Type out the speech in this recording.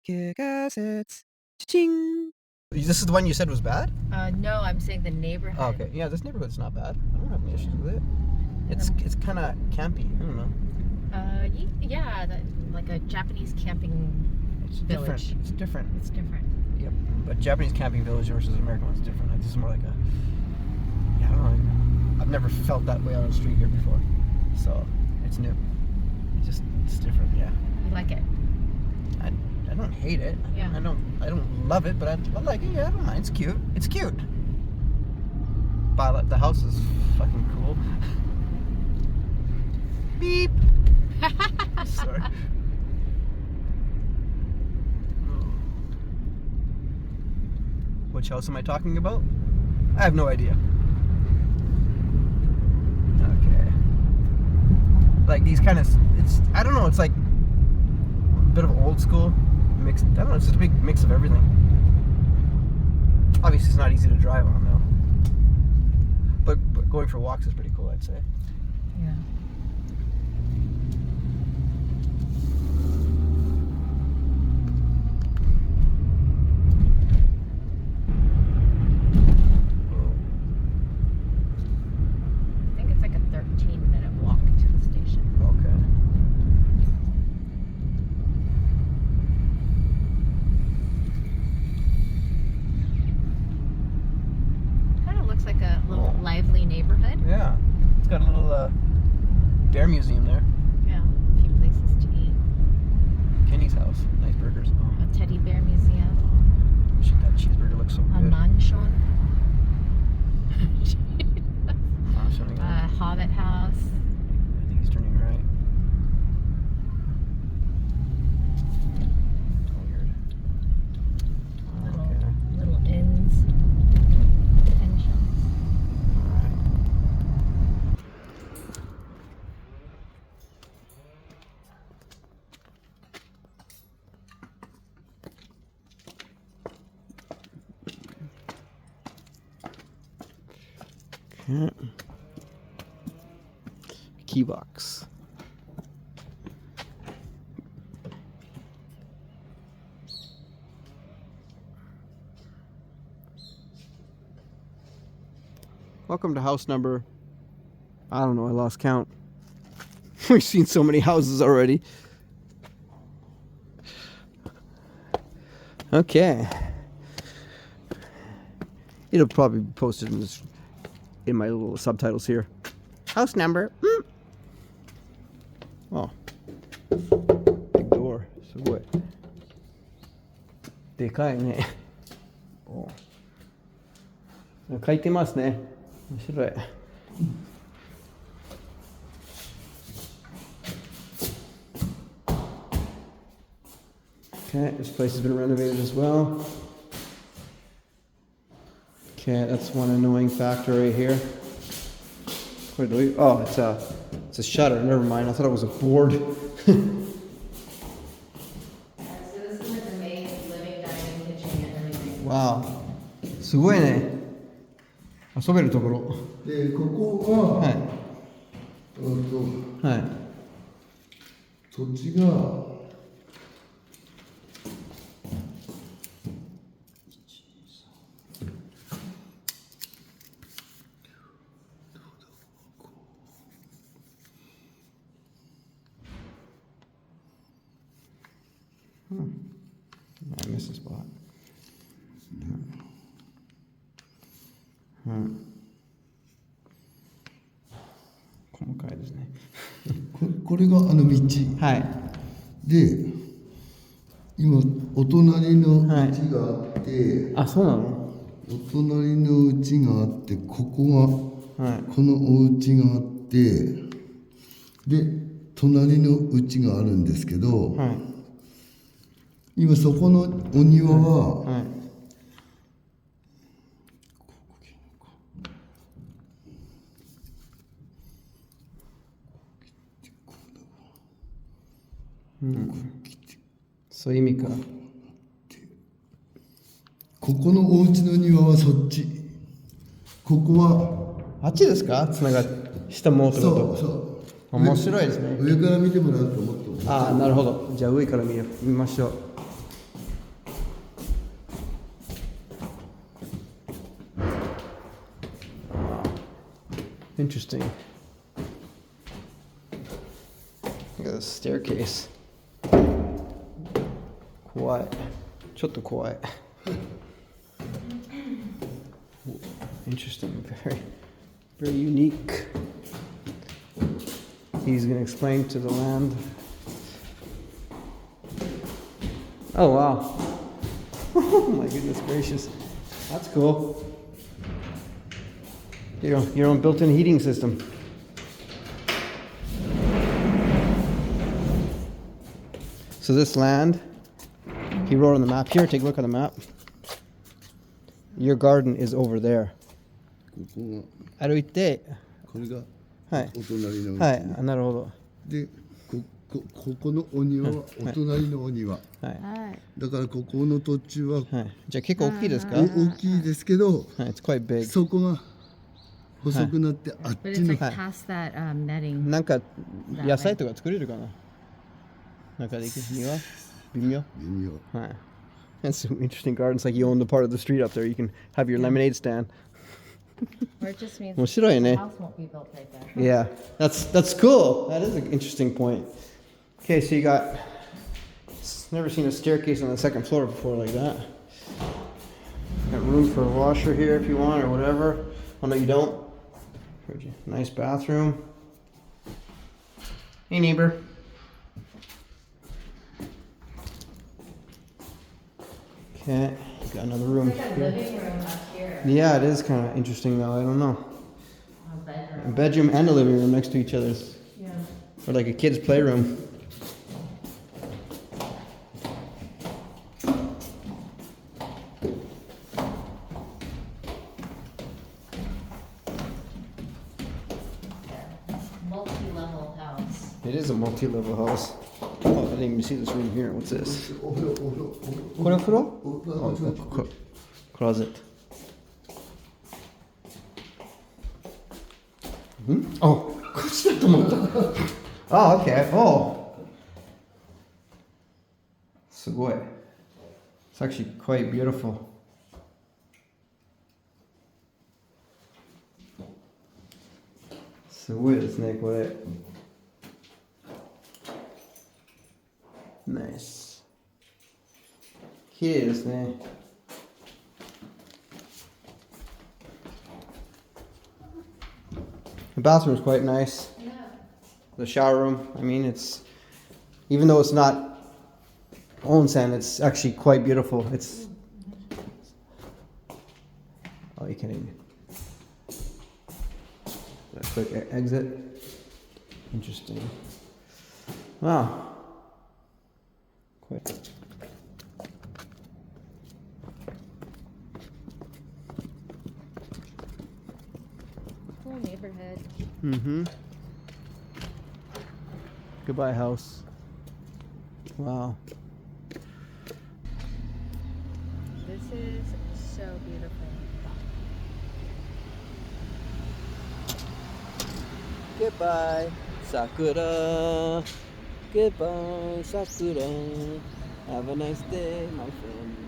KICKASSETS. Cha-ching. This is the one you said was bad? No, I'm saying the neighborhood. Oh, okay. Yeah, this neighborhood's not bad. I don't have any issues with it. It's kind of campy. I don't know. Yeah, like a Japanese camping village. It's different. It's different. Yep. But Japanese camping village versus American one's different. This is more like a... Yeah, I don't know. I've never felt that way on the street here before. So, it's new. It's different, yeah. You like it? I don't hate it. Yeah. I don't love it, but I like it. Yeah, I don't mind. It's cute. It's cute. But the house is fucking cool. Beep. Sorry. Which house am I talking about? I have no idea. Okay. Like these kind of, I don't know, it's like a bit of old school mixed, I don't know, it's just a big mix of everything. Obviously it's not easy to drive on though. But going for walks is pretty cool, I'd say. Yeah. Like a little lively neighborhood. Yeah, it's got a little bear museum there. Yeah, a few places to eat. Kenny's house, nice burgers. Oh. A teddy bear museum. Shit, that cheeseburger looks so good. A mansion. A Hobbit house. I think he's turning right. Weird. Little inns. Yeah. Key box. Welcome to house number, I don't know, I lost count. We've seen so many houses already. Okay. It'll probably be posted in my little subtitles here. House number. Oh. Big door. So what? でかいね。お。書いてますね。面白い。Okay, this place has been renovated as well. Okay, that's one annoying factor right here. Oh, it's a shutter. Never mind. I thought it was a board. So this is like the main living, dining, kitchen, and everything. Wow. すごいね。遊べるところ。で、ここが、はい。はい。土地が、I missed a spot. 細かいですね。これがあの道。はい。で、今、お隣の家があって、あ、そうなの？お隣の家があって、ここが、はい。このお家があって、で、隣の家があるんですけど、はい。今そこのお庭は、はい。うん、そういう意味か。ここのお家の庭はそっち。ここはあっちですか？つながって下もってこと。そうそう。面白いですね。上から見てもらうと思ってます。ああ、なるほど。じゃあ上から見ましょう。Interesting. Look at this staircase. Quiet. ちょっと怖い. Interesting. Very unique. He's going to explain to the land. Oh, wow. Oh, my goodness gracious. That's cool. Your own built-in heating system. So this land, he wrote on the map here. Take a look at the map. Your garden is over there. ここが、歩いて、これがはい。お隣のうち、はい。あ、なるほど。で、ここのお庭はお隣のお庭。はい。だからここの土地は、はい。じゃあ結構大きいですか？大きいですけど、はい。It's quite big. そこが細くなってあっ But ち it's の like past that netting. なんか野菜とか作れるかな？なんかできる庭？微妙？微妙。はい。That's an interesting garden. It's like you own the part of the street up there. You can have your lemonade stand. Or it just means 面白いね。 the house won't be built right there. Yeah, that's cool. That is an interesting point. Okay, so you got never seen a staircase on the second floor before like that. Got room for a washer here if you want or whatever. Oh no, you don't. Nice bathroom. Hey neighbor. Okay, got another room It's like a here. living room up here. Yeah, it is kind of interesting though. I don't know. A bedroom. A bedroom and a living room next to each other. Yeah. Or like a kid's playroom. Multi-level house. It is a multi-level house. Oh, I didn't even see this room here. What's this? お風呂 Oh, closet. Oh, oh, okay. Oh. すごい. It's actually quite beautiful. It's nice. 綺麗ですね. The bathroom is quite nice. Yeah. The shower room, I mean, it's, even though it's not onsen, it's actually quite beautiful. It's, oh, you can't even. A quick exit. Interesting. Wow. Quite. Cool neighborhood. Mm-hmm. Goodbye, house. Wow. This is so beautiful. Goodbye, Sakura. Goodbye, Sakura. Have a nice day, my friend.